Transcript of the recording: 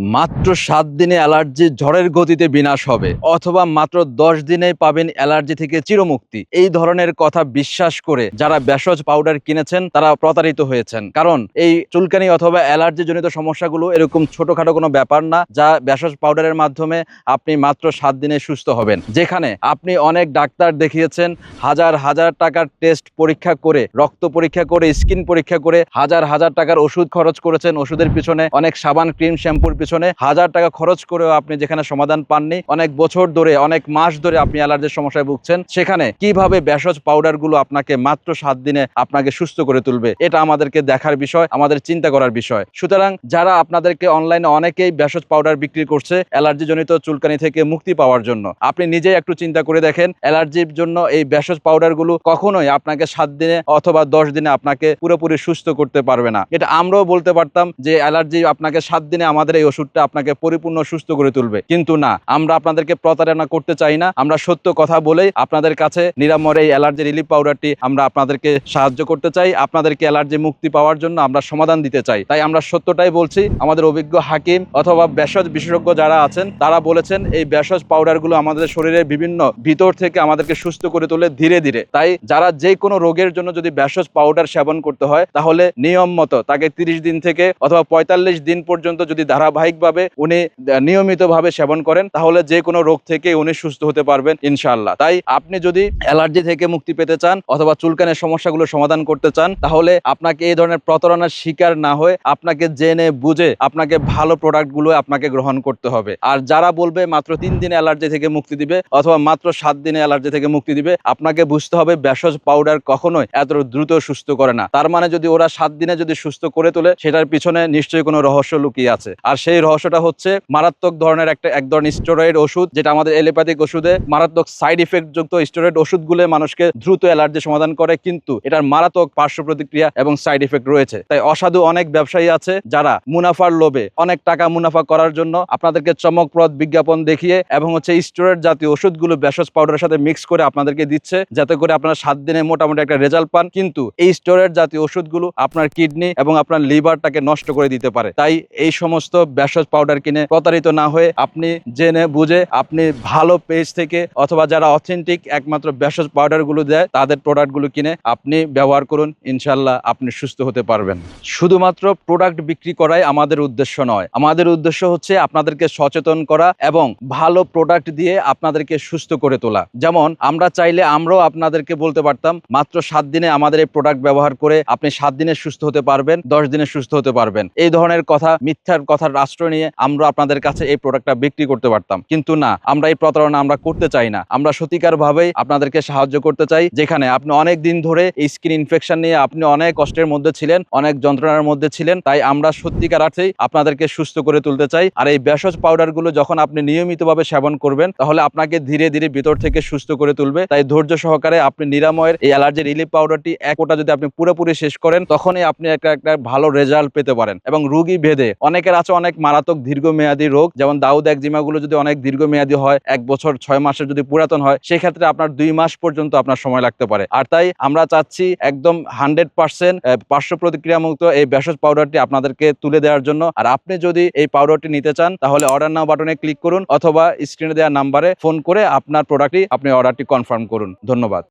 মাত্র ৭ দিনে অ্যালার্জি ঝড়ের গতিতে বিনাশ হবে, অথবা মাত্র ১০ দিনেই পাবেন অ্যালার্জি থেকে চিরমুক্তি। এই ধরনের কথা বিশ্বাস করে যারা ভেষজ পাউডার কিনেছেন তারা প্রতারিত হয়েছেন। কারণ এই চুলকানি অথবা অ্যালার্জি জনিত সমস্যাগুলো এরকম ছোটখাটো কোনো ব্যাপার না, যা ভেষজ পাউডারের মাধ্যমে আপনি মাত্র ৭ দিনে সুস্থ হবেন। যেখানে আপনি অনেক ডাক্তার দেখিয়েছেন, হাজার হাজার টাকার টেস্ট পরীক্ষা করে, রক্ত পরীক্ষা করে, স্কিন পরীক্ষা করে, হাজার হাজার টাকার ওষুধ খরচ করেছেন, ওষুধের পিছনে অনেক সাবান, ক্রিম, শ্যাম্পুর পিছনে হাজার টাকা খরচ করেও আপনি যেখানে সমাধান পাননি, অনেক বছর ধরে, অনেক মাস ধরে আপনি অ্যালার্জির সমস্যায় ভুগছেন, সেখানে কিভাবে ভেষজ পাউডারগুলো আপনাকে মাত্র ৭ দিনে আপনাকে সুস্থ করে তুলবে, এটা আমাদেরকে দেখার বিষয়, আমাদের চিন্তা করার বিষয়। সুতরাং যারা আপনাদেরকে অনলাইনে অনেকেই ভেষজ পাউডার বিক্রি করছে অ্যালার্জি জনিত চুলকানি থেকে মুক্তি পাওয়ার জন্য, আপনি নিজেই একটু চিন্তা করে দেখেন, অ্যালার্জির জন্য এই ভেষজ পাউডারগুলো কখনোই আপনাকে ৭ দিনে অথবা ১০ দিনে আপনাকে পুরোপুরি সুস্থ করতে পারবে না। এটা আমরাও বলতে পারতাম যে অ্যালার্জি আপনাকে ৭ দিনে আমাদের এই ওষুধটা আপনাকে পরিপূর্ণ সুস্থ করে তুলবে, কিন্তু না, আমরা আপনাদেরকে প্রতারণা করতে চাই না। আমরা সত্য কথা বলেই আপনাদের কাছে নিরাময়ের এই অ্যালার্জি রিলিফ পাউডারটি আমরা আপনাদেরকে সাহায্য করতে চাই, আপনাদেরকে অ্যালার্জি মুক্তি পাওয়ার জন্য আমরা সমাধান দিতে চাই। তাই আমরা সত্যটাই বলছি। আমাদের অভিজ্ঞ হাকিম অথবা ভেষজ বিশেষজ্ঞ যারা আছেন তারা বলেছেন এই ভেষজ পাউডারগুলো আমাদের শরীরের বিভিন্ন ভিতর থেকে আমাদেরকে সুস্থ করে তোলে ধীরে ধীরে। তাই যারা যে কোনো রোগের জন্য যদি ভেষজ পাউডার সেবন করতে হয়, তাহলে নিয়ম মতো তাকে 30 দিন থেকে অথবা 45 দিন পর্যন্ত যদি ধারাবাহিকভাবে উনি নিয়মিতভাবে সেবন করেন, তাহলে যে কোনো রোগ থেকে উনি সুস্থ হতে পারবেন ইনশাআল্লাহ। তাই আপনি যদি অ্যালার্জি থেকে মুক্তি পেতে চান অথবা চুলকানির সমস্যাগুলো সমাধান করতে চান, তাহলে আপনাকে এই ধরনের প্রতারণার শিকার না হয়ে আপনাকে জেনে বুঝে আপনাকে ভালো প্রোডাক্টগুলো আপনাকে গ্রহণ করতে হবে। আর যারা বলবে মাত্র 3 দিনে অ্যালার্জি থেকে মুক্তি দিবে অথবা মাত্র 7 দিনে অ্যালার্জি থেকে মুক্তি দিবে, আপনাকে বুঝতে হবে ভেষজ পাউডার কখনোই এত দ্রুত সুস্থ করে না। তার মানে যদি ওরা 7 দিনে যদি সুস্থ করে তোলে, সেটার পিছনে নিশ্চয়ই কোনো রহস্য লুকিয়ে আছে। আর সেই রহস্যটা হচ্ছে মারাত্মক ধরনের এক ধরনের স্টেরয়েড ওষুধ, যেটা আমাদের এলোপ্যাথিক ওষুধে মারাত্মক সাইড ইফেক্ট যুক্ত স্টেরয়েড ওষুধগুলো মানুষকে দ্রুত অ্যালার্জি সমাধান করে, কিন্তু এটার মারাত্মক পার্শ্ব প্রতিক্রিয়া এবং সাইড ইফেক্ট রয়েছে। তাই অসাধু অনেক ব্যবসায়ী আছে যারা মুনাফার লোভে, অনেক টাকা মুনাফা করার জন্য আপনাদেরকে চমকপ্রদ বিজ্ঞাপন দেখিয়ে এবং স্টেরয়েড জাতীয় ওষুধগুলো ভেষজ পাউডারের সাথে মিক্স করে আপনাদেরকে দিচ্ছে, যাতে করে আপনারা 7 দিনে মোটামুটি একটা রেজাল্ট পান। কিন্তু এই স্টেরয়েড জাতীয় ওষুধগুলো আপনার কিডনি এবং আপনার লিভারটাকে নষ্ট করে দিতে পারে। তাই এই সমস্ত ভেষজ পাউডার কিনে প্রতারিত না হয়ে আপনি জেনে বুঝে আপনি ভালো পেজ থেকে অথবা যারা অথেন্টিক একমাত্র ভেষজ পাউডারগুলো দেয় তাদের প্রোডাক্টগুলো কিনে আপনি ব্যবহার করুন, ইনশাল্লাহ আপনি সুস্থ হতে পারবেন। শুধুমাত্র প্রোডাক্ট বিক্রি করাই আমাদের উদ্দেশ্য নয়, আমাদের উদ্দেশ্য হচ্ছে আপনাদেরকে সচেতন করা এবং ভালো প্রোডাক্ট দিয়ে আপনাদেরকে সুস্থ করে তোলা। যেমন আমরা চাইলে আমরাও আপনাদেরকে বলতে পারতাম মাত্র 7 দিনে আমাদের এই প্রোডাক্ট ব্যবহার করে আপনি 7 দিনে সুস্থ হতে পারবেন, 10 দিনে সুস্থ হতে পারবেন। এই ধরনের কথা, মিথ্যার কথার আশ্রয় নিয়ে আমরা আপনাদের কাছে এই প্রোডাক্টটা বিক্রি করতে পারতাম, কিন্তু না, আমরা এই প্রতারণা আমরা করতে চাই না। আমরা সত্যিকার ভাবেই আপনাদেরকে সাহায্য করতে চাই। যেখানে আপনি অনেক দিন ধরে এই স্কিন ইনফেকশন নিয়ে আপনি অনেক কষ্টের মধ্যে ছিলেন, অনেক যন্ত্রণার মধ্যে ছিলেন, তাই আমরা সত্যিকার অর্থেই আপনাদেরকে সুস্থ করে তুলতে চাই। আর এই ভেষজ পাউডারগুলো যখন আপনি নিয়মিতভাবে সেবন করবেন, তাহলে আপনাকে ধীরে ধীরে ভিতর থেকে সুস্থ করে তুলবে। তাই ধৈর্য সহকারে আপনি নিরাময়ের এই অ্যালার্জি রিলিফ পাউডারটি এক ওটা যদি আপনি পুরোপুরি শেষ করেন, তখনই আপনি একটা ভালো রেজাল্ট পেতে পারেন। এবং রোগী ভেদে অনেকের আছে অনেক মারাত্মক দীর্ঘমেয়াদী রোগ, যেমন দাউদ একজিমাগুলো যদি অনেক দীর্ঘমেয়াদী হয়, 1 বছর 6 মাসের যদি পুরাতন হয়, সেক্ষেত্রে আপনার 2 মাস পর্যন্ত আপনার সময় লাগতে পারে। আর তাই আমরা চাচ্ছি একদম 100% পার্শ্ব প্রতিক্রিয়া মুক্ত এই ভেষজ পাউডারটি আপনাদেরকে তুলে দেওয়ার জন্য। আর আপনি যদি এই পাউডারটি নিতে চান, তাহলে অর্ডার নাও বাটনে ক্লিক করুন অথবা স্ক্রিনে দেওয়া নাম্বারে ফোন করে আপনার প্রোডাক্টটি আপনি অর্ডারটি কনফার্ম করুন। ধন্যবাদ।